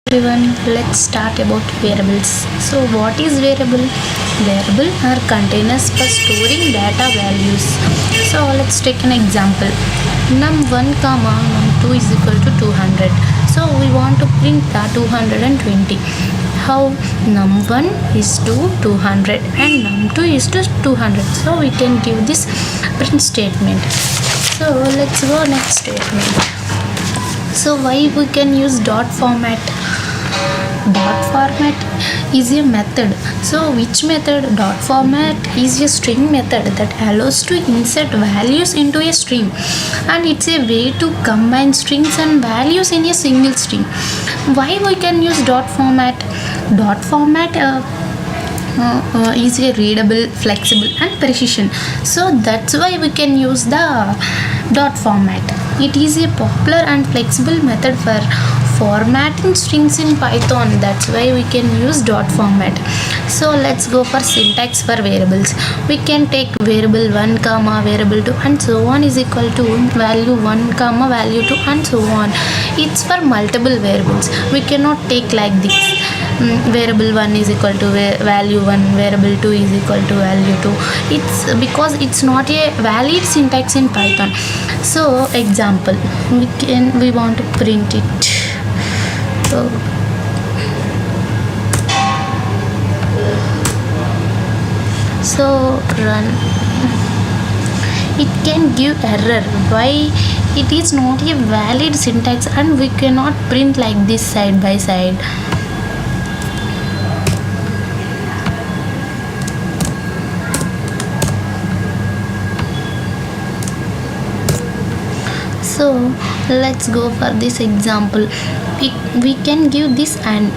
Everyone, let's start about variables. So what is variable? Variable are containers for storing data values. So let's take an example. num1 comma num2 is equal to 200. So we want to print the 220. How? num1 is to 200 and num2 is to 200. So we can give this print statement. So let's go next statement. So why we can use dot format? Dot format is a method. So which method? Dot format is a string method that allows to insert values into a string, and it's a way to combine strings and values in a single string. Why we can use dot format? Dot format is a readable, flexible and precision. So that's why we can use the dot format. It is a popular and flexible method for formatting strings in Python. That's why we can use dot format. So let's go for syntax for variables. We can take variable 1 comma variable 2 and so on is equal to value 1 comma value 2 and so on. It's for multiple variables. We cannot take like this. Variable 1 is equal to value 1, variable 2 is equal to value 2. It's because it's not a valid syntax in Python. So example, we want to print it. So run. It can give error. Why? It is not a valid syntax and we cannot print like this side by side. So let's go for this example. We can give this and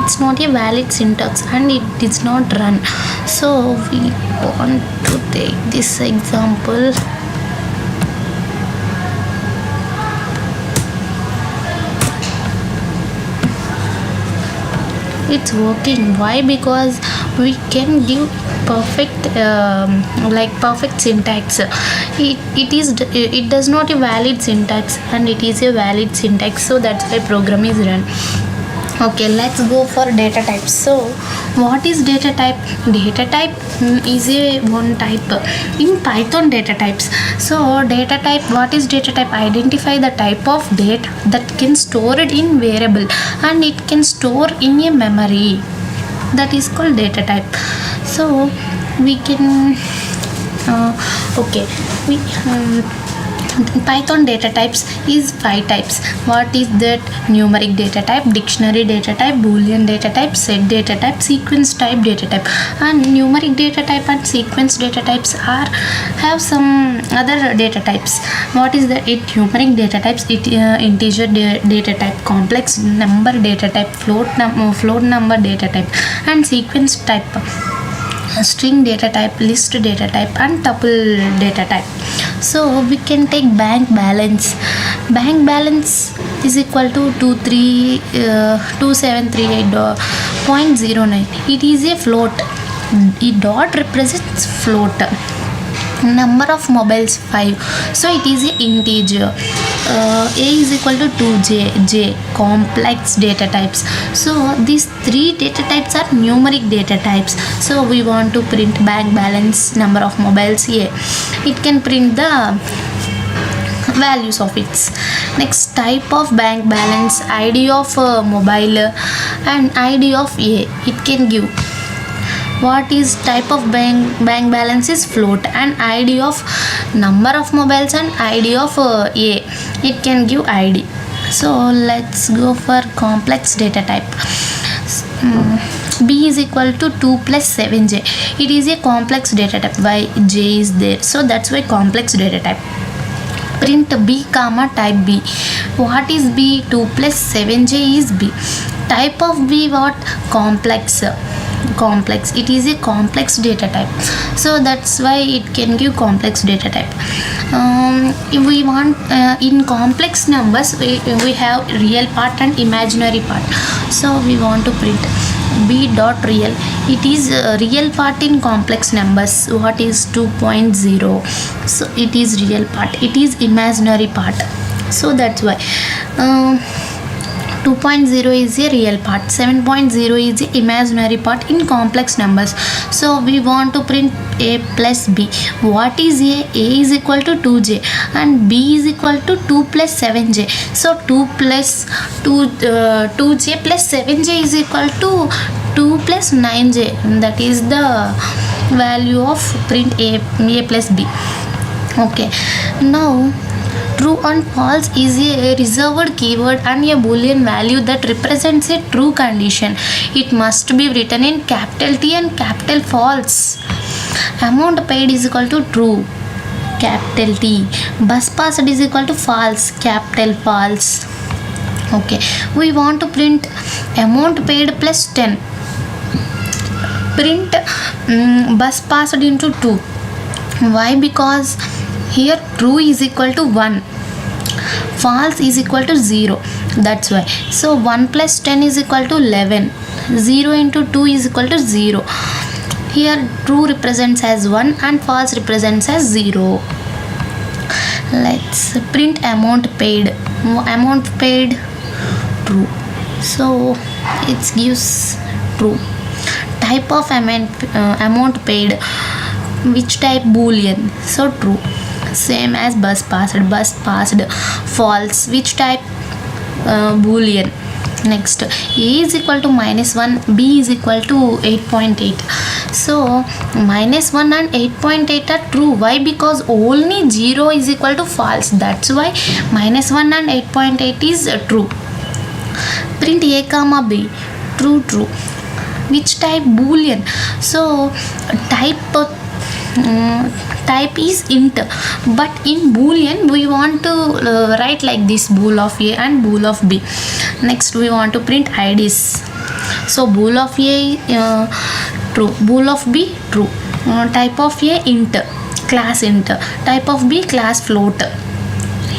it's not a valid syntax and it does not run. So we want to take this example. It's working. Why? Because we can give perfect perfect syntax. It does not a valid syntax and it is a valid syntax, so that's why program is run. Okay, let's go for data types. So what is data type? Data type is a one type in Python. Data types. So data type, what is data type? Identify the type of data that can store it in variable and it can store in a memory. That is called data type. So we can Python data types is 5 types. What is that? Numeric data type, dictionary data type, boolean data type, set data type, sequence type data type. And numeric data type and sequence data types have some other data types. What is that? Numeric data types, integer data type, complex number data type, float number data type, and sequence type, string data type, list data type, and tuple data type. So we can take bank balance. Bank balance is equal to 2738.09. It is a float. Dot represents float. Number of mobiles 5. So it is a integer. A is equal to 2j, complex data types. So these 3 data types are numeric data types. So we want to print bank balance, number of mobiles A. It can print the values of its. Next type of bank balance, ID of mobile and ID of A. It can give. What is type of bank balance is float, and ID of number of mobiles and ID of A. It can give ID. So let's go for complex data type. B is equal to 2 plus 7j. It is a complex data type. Why? J is there, so that's why complex data type. Print B comma type B. What is B? 2 plus 7j is B. Type of B what? Complex. It is a complex data type, so that's why it can give complex data type. If we want in complex numbers, we have real part and imaginary part. So we want to print b dot real. It is real part in complex numbers. What is 2.0? So it is real part. It is imaginary part. So that's why 2.0 is a real part, 7.0 is the imaginary part in complex numbers. So we want to print a plus b. What is a? A is equal to 2j and b is equal to 2 plus 7j. So 2 plus 2j plus 7j is equal to 2 plus 9j. That is the value of print a plus b. Okay, now true and false is a reserved keyword and a boolean value that represents a true condition. It must be written in capital T and capital false. Amount paid is equal to true, capital T. Bus passed is equal to false, capital false. Okay, we want to print amount paid plus 10. Print bus passed into 2. Why? Because here true is equal to 1, false is equal to 0. That's why. So 1 plus 10 is equal to 11. 0 into 2 is equal to 0. Here true represents as 1 and false represents as 0. Let's print amount paid. Amount paid, true. So it gives true. Type of amount paid, which type? Boolean. So true. Same as bus passed, false, which type? Boolean. Next, a is equal to -1, b is equal to 8.8. So -1 and 8.8 are true. Why? Because only 0 is equal to false. That's why -1 and 8.8 is true. Print a comma b, true. Which type? Boolean. So type is int, but in boolean we want to write like this: bool of a and bool of b. Next we want to print IDs. So bool of a true, bool of b true. Type of a int, class int. Type of b class float.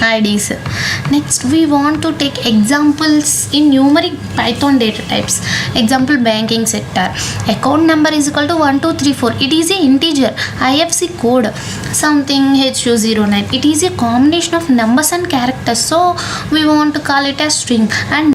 IDs. Next we want to take examples in numeric Python data types. Example, banking sector. Account number is equal to 1234. It is a integer. IFSC code something H209. It is a combination of numbers and characters. So we want to call it as string. And